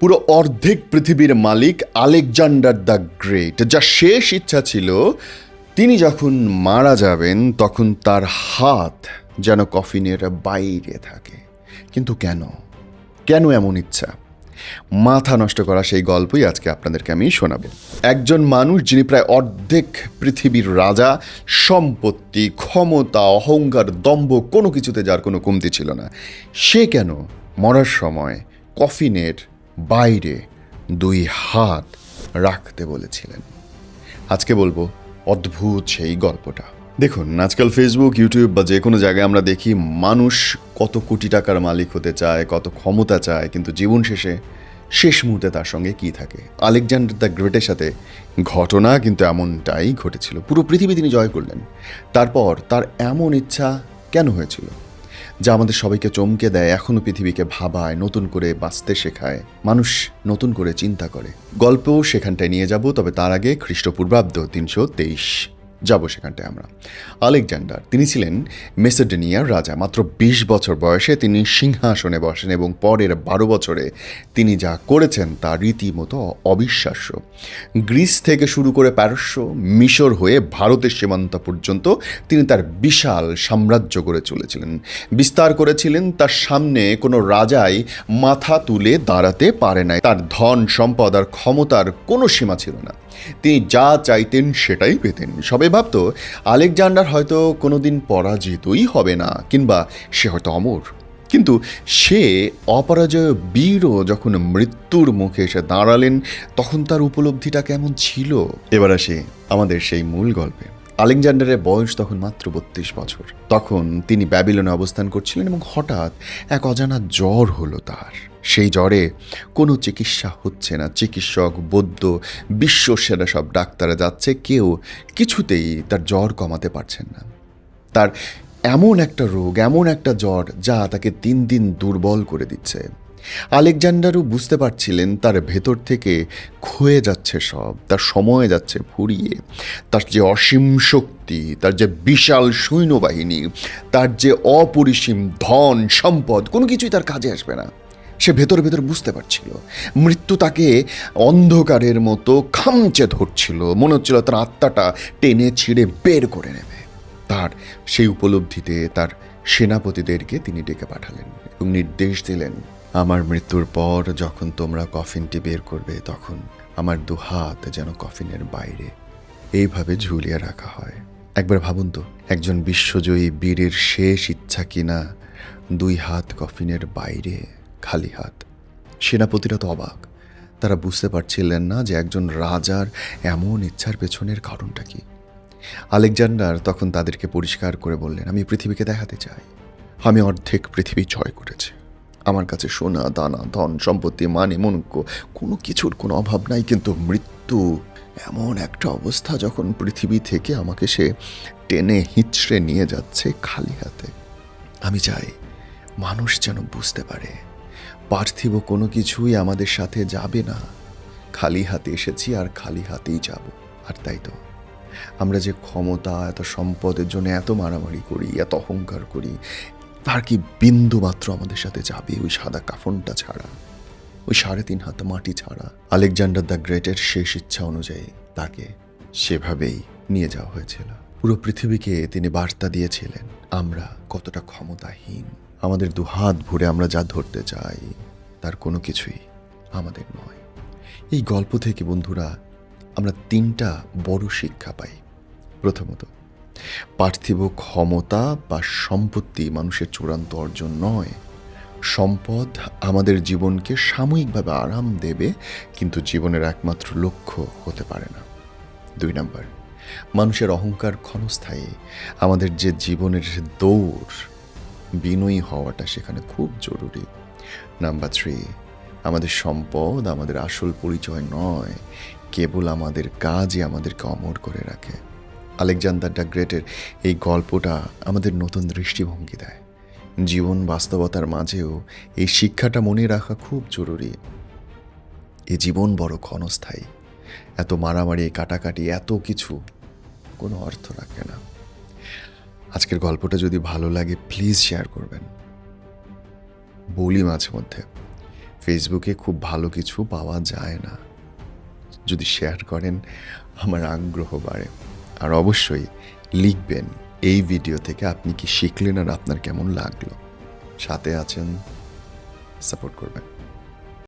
পুরো অর্ধেক পৃথিবীর মালিক আলেকজান্ডার দ্য গ্রেট, যার শেষ ইচ্ছা ছিল তিনি যখন মারা যাবেন তখন তার হাত যেন কফিনের বাইরে থাকে। কিন্তু কেন কেন এমন ইচ্ছা? মাথা নষ্ট করা সেই গল্পই আজকে আপনাদেরকে আমি শোনাবো। একজন মানুষ যিনি প্রায় অর্ধেক পৃথিবীর রাজা, সম্পত্তি, ক্ষমতা, অহংকার, দম্ভ, কোনো কিছুতে যার কোনো কমতি ছিল না, সে কেন মরার সময় কফিনের বাইরে দুই হাত রাখতে বলেছিলেন? আজকে বলবো অদ্ভুত সেই গল্পটা। দেখুন, আজকাল ফেসবুক, ইউটিউব বা যে কোনো জায়গায় আমরা দেখি মানুষ কত কোটি টাকার মালিক হতে চায়, কত ক্ষমতা চায়, কিন্তু জীবন শেষ মুহূর্তে তার সঙ্গে কি থাকে। আলেকজান্ডার দ্য গ্রেটের সাথে ঘটনা কিন্তু এমনটাই ঘটেছিল। পুরো পৃথিবী তিনি জয় করলেন। তারপর তার এমন ইচ্ছা কেন হয়েছিল যা আমাদের সবাইকে চমকে দেয়, এখনও পৃথিবীকে ভাবায়, নতুন করে বাঁচতে শেখায়, মানুষ নতুন করে চিন্তা করে। গল্পও সেখানটায় নিয়ে যাব, তবে তার আগে খ্রিস্টপূর্বাব্দ 323 যাব সেখানটায় আমরা। আলেকজান্ডার তিনি ছিলেন মেসেডোনিয়ার রাজা। মাত্র 20 বছর বয়সে তিনি সিংহাসনে বসেন এবং পরের 12 বছরে তিনি যা করেছেন তা রীতিমতো অবিশ্বাস্য। গ্রিস থেকে শুরু করে পারস্য, মিশর হয়ে ভারতের সীমান্ত পর্যন্ত তিনি তার বিশাল সাম্রাজ্য গড়ে চলেছিলেন, বিস্তার করেছিলেন। তার সামনে কোনো রাজাই মাথা তুলে দাঁড়াতে পারে নাই। তার ধন সম্পদ আর ক্ষমতার কোনো সীমা ছিল না। তিনি যা চাইতেন সেটাই পেতেন। সবাই ভাবত আলেকজান্ডার হয়তো কোনোদিন পরাজিতই হবে না, কিংবা সে হয়তো অমর। কিন্তু সে অপরাজয় বীরও যখন মৃত্যুর মুখে এসে দাঁড়ালেন, তখন তার উপলব্ধিটা কেমন ছিল। এবার আসি আমাদের সেই মূল গল্পে। আলেকজান্ডারের বয়স তখন মাত্র 32 বছর। তখন তিনি ব্যাবিলনে অবস্থান করছিলেন এবং হঠাৎ এক অজানা জ্বর হলো তার। সেই জ্বরে কোনো চিকিৎসা হচ্ছে না। চিকিৎসক, বৈদ্য, বিশ্বসেরা সব ডাক্তাররা যাচ্ছে, কেউ কিছুতেই তার জ্বর কমাতে পারছেন না। তার এমন একটা রোগ, এমন একটা জ্বর যা তাকে দিন দিন দুর্বল করে দিচ্ছে। আলেকজান্ডারও বুঝতে পারছিলেন তার ভেতর থেকে ক্ষয়ে যাচ্ছে সব, তার সময় যাচ্ছে ফুরিয়ে। তার যে অসীম শক্তি, তার যে বিশাল সৈন্যবাহিনী, তার যে অপরিসীম ধন সম্পদ, কোনো কিছুই তার কাজে আসবে না। সে ভেতর ভেতর বুঝতে পারছিল মৃত্যু তাকে অন্ধকারের মতো খামচে ধরছিল। মনে হচ্ছিল তার আত্মাটা টেনে ছিঁড়ে বের করে নেবে। তার সেই উপলব্ধিতে তার সেনাপতিদেরকে তিনি ডেকে পাঠালেন এবং নির্দেশ দিলেন, আমার মৃত্যুর পর যখন তোমরা কফিনটি বের করবে, তখন আমার দুহাত যেন কফিনের বাইরে এইভাবে ঝুলিয়ে রাখা হয়। একবার ভাবুন তো, একজন বিশ্বজয়ী বীরের শেষ ইচ্ছা কিনা দুই হাত কফিনের বাইরে, খালি হাত। সেনাপতিরা তো অবাক। তারা বুঝতে পারছিলেন না যে একজন রাজার এমন ইচ্ছার পেছনের কারণটা কি। আলেকজান্ডার তখন তাদেরকে পরিষ্কার করে বললেন, আমি পৃথিবীকে দেখাতে চাই আমি অর্ধেক পৃথিবী জয় করেছি। আমার কাছে সোনা দানা, ধন সম্পত্তি, মানে মনুষ্য, কোনো কিছুর কোনো অভাব নাই। কিন্তু মৃত্যু এমন একটা অবস্থা যখন পৃথিবী থেকে আমাকে সে টেনে হিঁচড়ে নিয়ে যাচ্ছে খালি হাতে। আমি চাই মানুষ যেন বুঝতে পারে পার্থিব কোনো কিছুই আমাদের সাথে যাবে না। খালি হাতে এসেছি আর খালি হাতেই যাব। আর তাই তো আমরা যে ক্ষমতা, এত সম্পদের জন্য এত মারামারি করি, এত অহংকার করি, তার কি বিন্দু মাত্র আমাদের সাথে যাবে ওই সাদা কাফনটা ছাড়া, ওই 3.5 হাত মাটি ছাড়া? আলেকজান্ডার দ্য গ্রেটের শেষ ইচ্ছা অনুযায়ী তাকে সেভাবেই নিয়ে যাওয়া হয়েছিল। পুরো পৃথিবীকে তিনি বার্তা দিয়েছিলেন আমরা কতটা ক্ষমতাহীন। আমাদের দুহাত ভরে আমরা যা ধরতে চাই তার কোনো কিছুই আমাদের নয়। এই গল্প থেকে বন্ধুরা আমরা 3টা বড় শিক্ষা পাই। প্রথমত, পার্থিব ক্ষমতা বা সম্পত্তি মানুষের চূড়ান্ত অর্জন নয়। সম্পদ আমাদের জীবনকে সাময়িকভাবে আরাম দেবে, কিন্তু জীবনের একমাত্র লক্ষ্য হতে পারে না। 2 নাম্বার, মানুষের অহংকার ক্ষণস্থায়ী। আমাদের যে জীবনের দৌড়, বিনয়ী হওয়াটা সেখানে খুব জরুরি। নাম্বার 3, আমাদের সম্পদ আমাদের আসল পরিচয় নয়, কেবল আমাদের কাজই আমাদেরকে অমর করে রাখে। আলেকজান্ডার দ্য গ্রেটের এই গল্পটা আমাদের নতুন দৃষ্টিভঙ্গি দেয়। জীবন বাস্তবতার মাঝেও এই শিক্ষাটা মনে রাখা খুব জরুরি। এই জীবন বড় ক্ষণস্থায়ী। এত মারামারি, কাটাকাটি, এত কিছু কোনো অর্থ রাখে না। আজকের গল্পটা যদি ভালো লাগে প্লিজ শেয়ার করবেন। বলি মাঝে মধ্যে ফেসবুকে খুব ভালো কিছু পাওয়া যায় না। যদি শেয়ার করেন আমার আগ্রহ বাড়ে। আর অবশ্যই লিখবেন এই ভিডিও থেকে আপনি কি শিখলেন আর আপনার কেমন লাগলো। সাথে আছেন, সাপোর্ট করবেন।